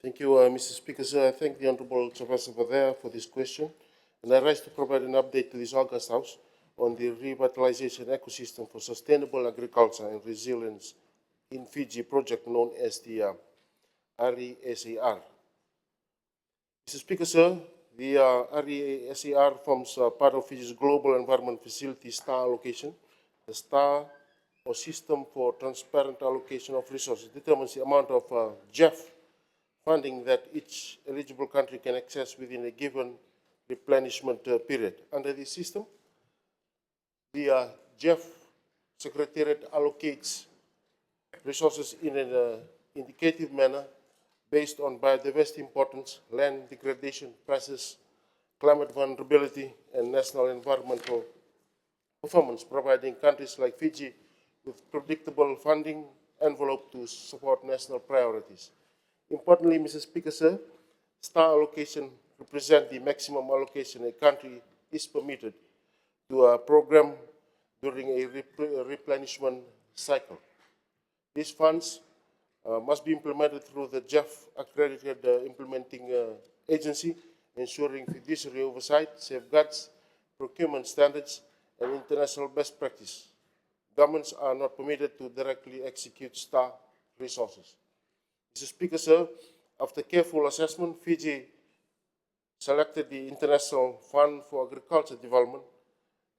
Thank you, Mr. Speaker. Sir, I thank the Honourable Chairperson for this question, and I rise to provide an update to this August House on the revitalization ecosystem for sustainable agriculture and resilience in Fiji project known as the RESAR. Mr. Speaker, sir, the RESAR forms part of Fiji's Global Environment Facility STAR allocation. The STAR, or System for Transparent Allocation of Resources, determines the amount of GEF funding that each eligible country can access within a given replenishment period. Under this system, the GEF Secretariat allocates resources in an indicative manner based on biodiversity importance, land degradation, prices, climate vulnerability, and national environmental performance, providing countries like Fiji with predictable funding envelope to support national priorities. Importantly, Mr. Speaker, sir, STAR allocation represents the maximum allocation a country is permitted to a program during a replenishment cycle. These funds must be implemented through the GEF accredited implementing agency, ensuring fiduciary oversight, safeguards, procurement standards, and international best practice. Governments are not permitted to directly execute STAR resources. Mr. Speaker, sir, after careful assessment, Fiji selected the International Fund for Agriculture Development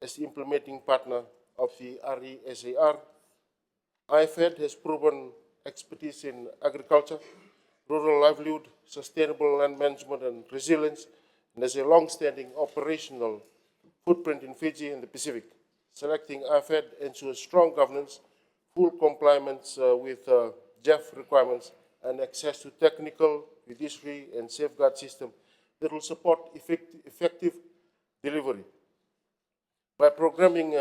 as the implementing partner of the RESAR. IFAD has proven expertise in agriculture, rural livelihood, sustainable land management, and resilience, and has a long-standing operational footprint in Fiji and the Pacific. Selecting IFAD ensures strong governance, full compliance with GEF requirements, and access to technical, fiduciary, and safeguard system that will support effective delivery. By programming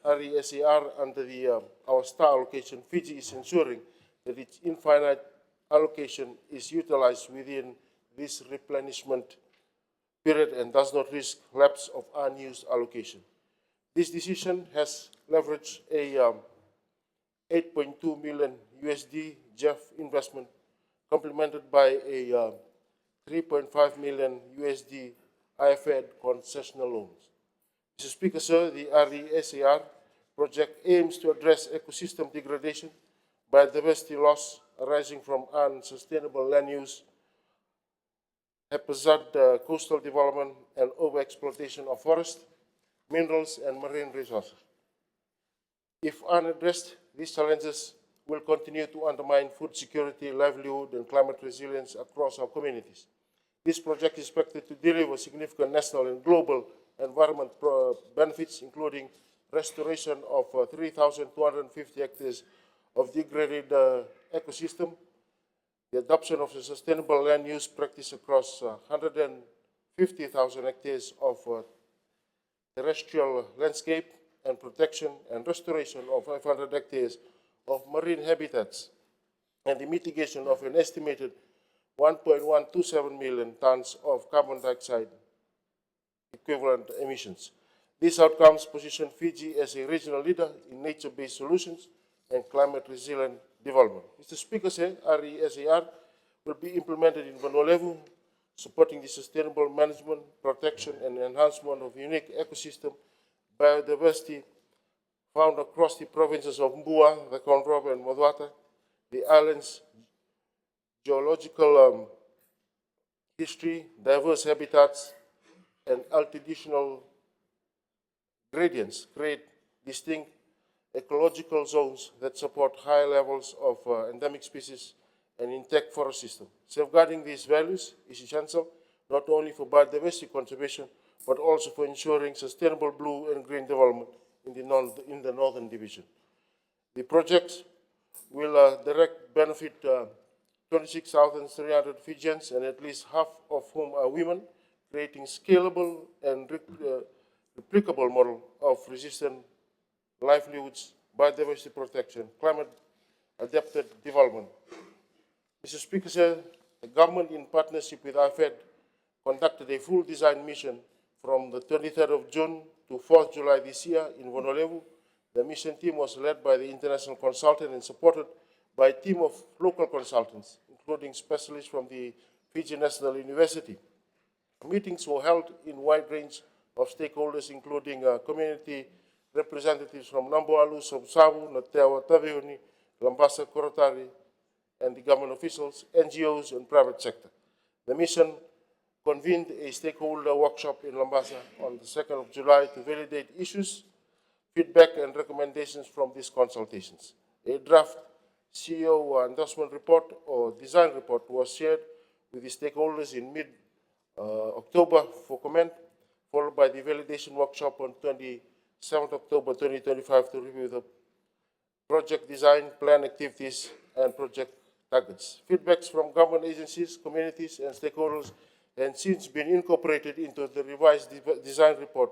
RESAR under our STAR allocation, Fiji is ensuring that its infinite allocation is utilized within this replenishment period and does not risk lapse of unused allocation. This decision has leveraged a 8.2 million USD GEF investment, complemented by a 3.5 million USD IFAD concessional loans. Mr. Speaker, sir, the RESAR project aims to address ecosystem degradation, biodiversity loss arising from unsustainable land use, haphazard coastal development, and overexploitation of forest, minerals, and marine resources. If unaddressed, these challenges will continue to undermine food security, livelihood, and climate resilience across our communities. This project is expected to deliver significant national and global environment benefits, including restoration of 3,250 hectares of degraded ecosystem, the adoption of a sustainable land use practice across 150,000 hectares of terrestrial landscape, and protection and restoration of 500 hectares of marine habitats, and the mitigation of an estimated 1.127 million tons of carbon dioxide equivalent emissions. These outcomes position Fiji as a regional leader in nature-based solutions and climate-resilient development. Mr. Speaker, RESAR will be implemented in Bulitavu, supporting the sustainable management, protection, and enhancement of unique ecosystem biodiversity found across the provinces of Mbua, the Conrob, and Moduata. The island's geological history, diverse habitats, and altitudinal gradients create distinct ecological zones that support high levels of endemic species and intact forest system. Safeguarding these values is essential not only for biodiversity conservation, but also for ensuring sustainable blue and green development in the Northern Division. The project will direct benefit 26,300 Fijians, and at least half of whom are women, creating scalable and replicable model of resistant livelihoods, biodiversity protection, climate-adapted development. Mr. Speaker, sir, the government, in partnership with IFAD, conducted a full design mission from the 23rd of June to 4th July this year in Bulitavu. The mission team was led by the international consultant and supported by a team of local consultants, including specialists from the Fiji National University. Meetings were held in a wide range of stakeholders, including community representatives from Namboalu, Sabu, Natewa, Taveuni, Lambasa, Korotari, and the government officials, NGOs, and private sector. The mission convened a stakeholder workshop in Lambasa on the 2nd of July to validate issues, feedback, and recommendations from these consultations. A draft CEO endorsement report or design report was shared with the stakeholders in mid-October for comment, followed by the validation workshop on 27th October 2025 to review the project design, plan activities, and project targets. Feedbacks from government agencies, communities, and stakeholders has since been incorporated into the revised design report,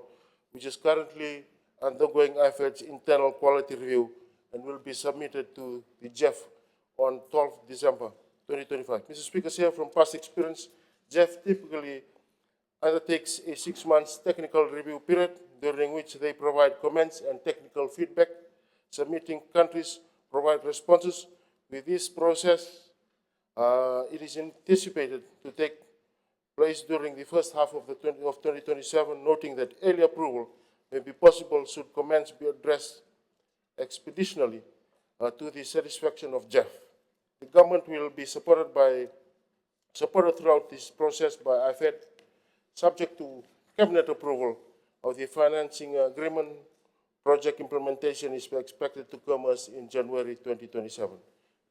which is currently undergoing IFED's internal quality review and will be submitted to the JEF on 12 December 2025. Mr. Speaker, here from past experience, JEF typically undertakes a 6-month technical review period during which they provide comments and technical feedback. Submitting countries provide responses. With this process, it is anticipated to take place during the first half of 2027, noting that early approval may be possible should comments be addressed expeditionally to the satisfaction of JEF. The government will be supported throughout this process by IFED, subject to cabinet approval of the financing agreement. Project implementation is expected to commence in January 2027.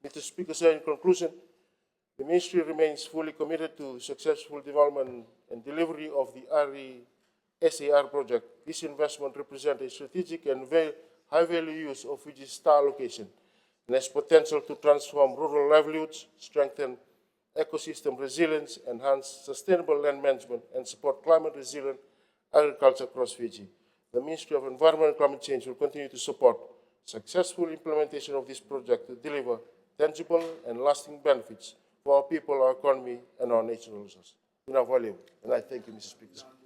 Mr. Speaker, sir, in conclusion, the Ministry remains fully committed to successful development and delivery of the RESAR project. This investment represents a strategic and very high-value use of Fiji's star location and has potential to transform rural livelihoods, strengthen ecosystem resilience, enhance sustainable land management, and support climate-resilient agriculture across Fiji. The Ministry of Environment and Climate Change will continue to support successful implementation of this project to deliver tangible and lasting benefits for our people, our economy, and our natural resources. And I thank you, Mr. Speaker.